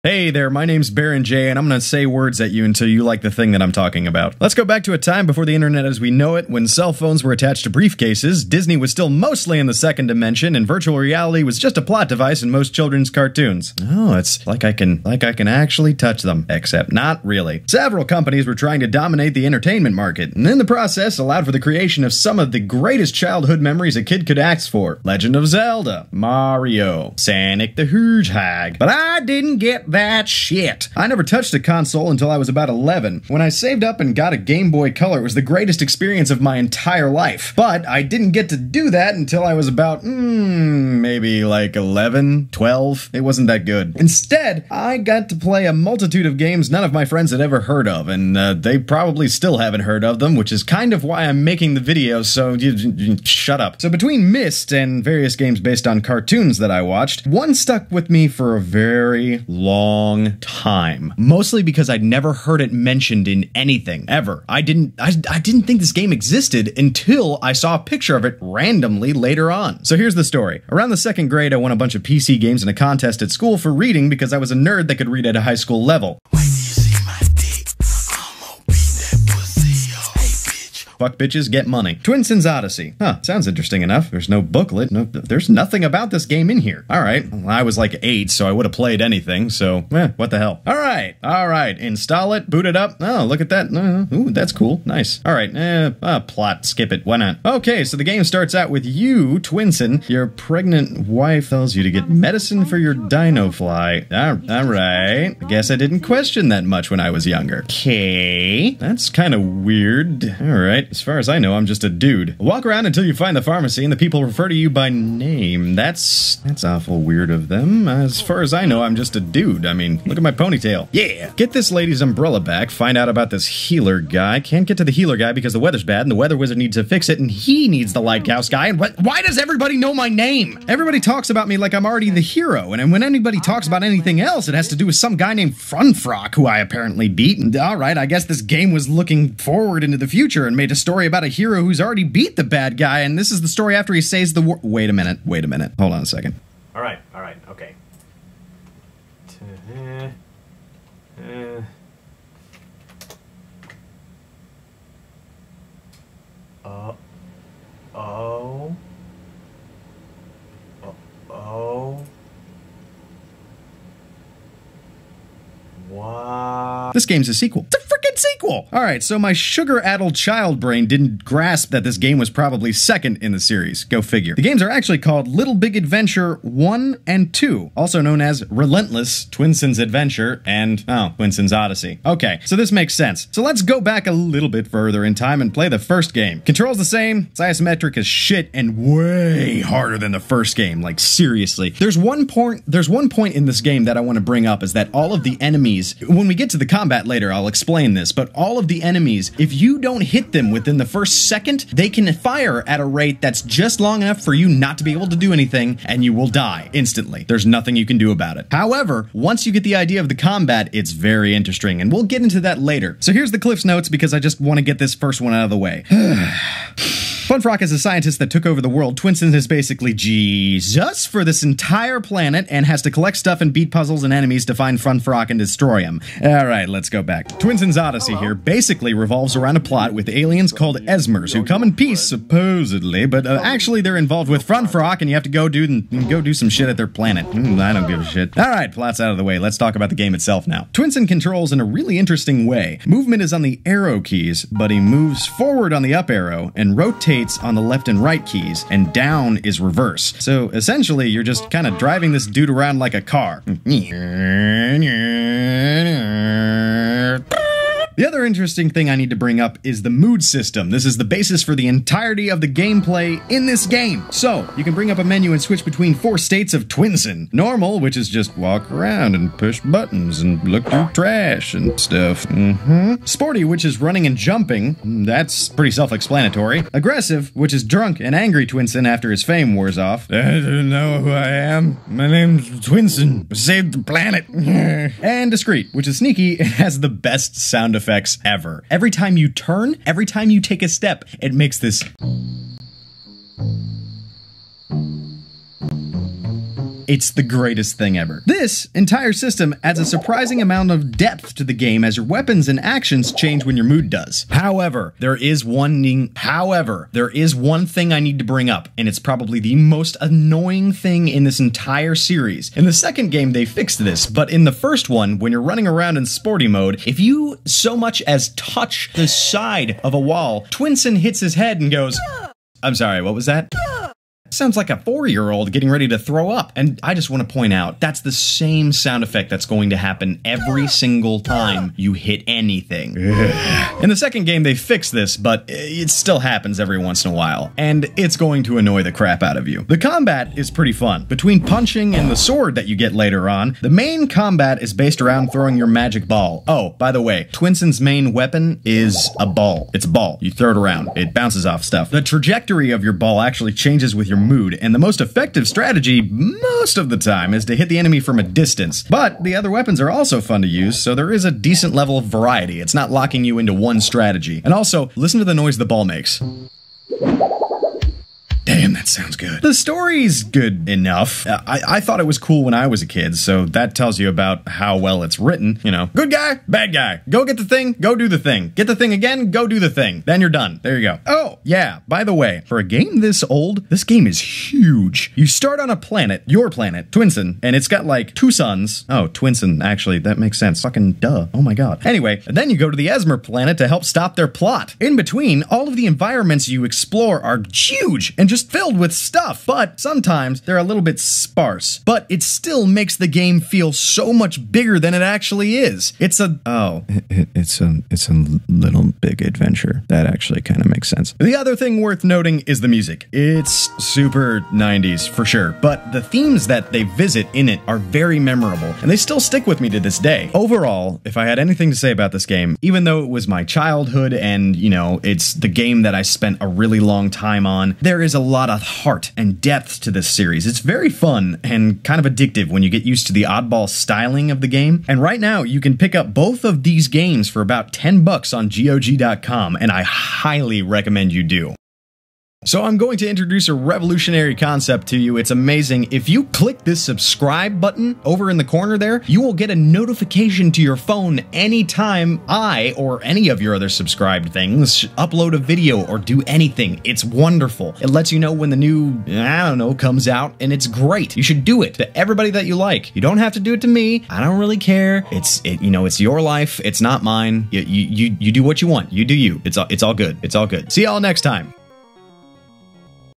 Hey there, my name's BaronJ, and I'm gonna say words at you until you like the thing that I'm talking about. Let's go back to a time before the internet as we know it, when cell phones were attached to briefcases, Disney was still mostly in the second dimension, and virtual reality was just a plot device in most children's cartoons. Oh, it's like I can actually touch them. Except not really. Several companies were trying to dominate the entertainment market, and in the process allowed for the creation of some of the greatest childhood memories a kid could ask for. Legend of Zelda, Mario, Sonic the Hedgehog. But I didn't get that shit. I never touched a console until I was about 11. When I saved up and got a Game Boy Color, it was the greatest experience of my entire life. But I didn't get to do that until I was about, maybe like 11, 12. It wasn't that good. Instead, I got to play a multitude of games none of my friends had ever heard of, and they probably still haven't heard of them, which is kind of why I'm making the video, so you shut up. So between Myst and various games based on cartoons that I watched, one stuck with me for a very long time. Mostly because I'd never heard it mentioned in anything, ever. I didn't think this game existed until I saw a picture of it randomly later on. So here's the story. Around the second grade, I won a bunch of PC games in a contest at school for reading because I was a nerd that could read at a high school level. Fuck bitches, get money. Twinsen's Odyssey. Huh, sounds interesting enough. There's no booklet. No, there's nothing about this game in here. Alright, well, I was like 8, so I would have played anything, so, what the hell. Alright, install it, boot it up. Oh, look at that. Ooh, that's cool. Nice. Alright, plot, skip it, why not? Okay, so the game starts out with you, Twinsen. Your pregnant wife tells you to get medicine for your dino fly. Alright. I guess I didn't question that much when I was younger. Okay. That's kind of weird. Alright. As far as I know, I'm just a dude. Walk around until you find the pharmacy and the people refer to you by name. That's awful weird of them. As far as I know, I'm just a dude. I mean, look at my ponytail. Yeah! Get this lady's umbrella back, find out about this healer guy. Can't get to the healer guy because the weather's bad and the weather wizard needs to fix it and he needs the lighthouse guy. And why does everybody know my name? Everybody talks about me like I'm already the hero, and when anybody talks about anything else, it has to do with some guy named Frunfrock, who I apparently beat. And alright, I guess this game was looking forward into the future and made a story about a hero who's already beat the bad guy, and this is the story after he says the word. Wait a minute. Hold on a second. Alright, okay. What? This game's a sequel. It's a freaking sequel! Alright, so my sugar-addled child brain didn't grasp that this game was probably second in the series. Go figure. The games are actually called Little Big Adventure 1 and 2, also known as Relentless, Twinsen's Adventure, and, Twinsen's Odyssey. Okay, so this makes sense. So let's go back a little bit further in time and play the first game. Controls the same, it's isometric as shit, and way harder than the first game, like seriously. There's one point in this game that I want to bring up, is that all of the enemies, when we get to the combat later, I'll explain this, but all of the enemies, if you don't hit them within the first second, they can fire at a rate that's just long enough for you not to be able to do anything, and you will die instantly. There's nothing you can do about it. However, once you get the idea of the combat, it's very interesting, and we'll get into that later. So here's the Cliff's Notes, because I just want to get this first one out of the way. Frunfrock is a scientist that took over the world. Twinsen is basically Jesus for this entire planet and has to collect stuff and beat puzzles and enemies to find Frunfrock and destroy him. Alright, let's go back. Twinsen's Odyssey here basically revolves around a plot with aliens called Esmers who come in peace, supposedly, but actually they're involved with Frunfrock and you have to go do some shit at their planet. I don't give a shit. Alright, plot's out of the way. Let's talk about the game itself now. Twinsen controls in a really interesting way. Movement is on the arrow keys, but he moves forward on the up arrow and rotates on the left and right keys, and down is reverse. So essentially, you're just kind of driving this dude around like a car. The other interesting thing I need to bring up is the mood system. This is the basis for the entirety of the gameplay in this game. So, you can bring up a menu and switch between 4 states of Twinsen. Normal, which is just walk around and push buttons and look through trash and stuff. Sporty, which is running and jumping. That's pretty self-explanatory. Aggressive, which is drunk and angry Twinsen after his fame wears off. I don't know who I am. My name's Twinsen. I saved the planet. And discreet, which is sneaky and has the best sound effects ever. Every time you turn, every time you take a step, it makes this It's the greatest thing ever. This entire system adds a surprising amount of depth to the game as your weapons and actions change when your mood does. However, there is one thing I need to bring up, and it's probably the most annoying thing in this entire series. In the second game, they fixed this, but in the first one, when you're running around in sporty mode, if you so much as touch the side of a wall, Twinsen hits his head and goes, I'm sorry, what was that? Sounds like a 4-year-old getting ready to throw up. And I just want to point out, that's the same sound effect that's going to happen every single time you hit anything. In the second game, they fixed this, but it still happens every once in a while, and it's going to annoy the crap out of you. The combat is pretty fun. Between punching and the sword that you get later on, the main combat is based around throwing your magic ball. Oh, by the way, Twinsen's main weapon is a ball. It's a ball. You throw it around. It bounces off stuff. The trajectory of your ball actually changes with your mood, and the most effective strategy most of the time is to hit the enemy from a distance. But the other weapons are also fun to use, so there is a decent level of variety. It's not locking you into one strategy. And also, listen to the noise the ball makes. Damn, that sounds good. The story's good enough. I thought it was cool when I was a kid, so that tells you about how well it's written. You know, good guy, bad guy. Go get the thing, go do the thing. Get the thing again, go do the thing. Then you're done. There you go. Oh, yeah, by the way, for a game this old, this game is huge. You start on a planet, your planet, Twinsen, and it's got like 2 suns. Oh, Twinsen, actually, that makes sense. Fucking duh. Oh my god. Anyway, and then you go to the Esmer planet to help stop their plot. In between, all of the environments you explore are huge and just filled with stuff, but sometimes they're a little bit sparse. But it still makes the game feel so much bigger than it actually is. It's a little big adventure. That actually kind of makes sense. The other thing worth noting is the music. It's super 90s for sure, but the themes that they visit in it are very memorable, and they still stick with me to this day. Overall, if I had anything to say about this game, even though it was my childhood and, you know, it's the game that I spent a really long time on, there is a lot of heart and depth to this series. It's very fun and kind of addictive when you get used to the oddball styling of the game. And right now, you can pick up both of these games for about $10 on GOG.com, and I highly recommend you do. So I'm going to introduce a revolutionary concept to you. It's amazing. If you click this subscribe button over in the corner there, you will get a notification to your phone anytime I or any of your other subscribed things upload a video or do anything. It's wonderful. It lets you know when the new, I don't know, comes out, and it's great. You should do it to everybody that you like. You don't have to do it to me. I don't really care. It's your life. It's not mine. You do what you want. You do you. It's all good. It's all good. See y'all next time.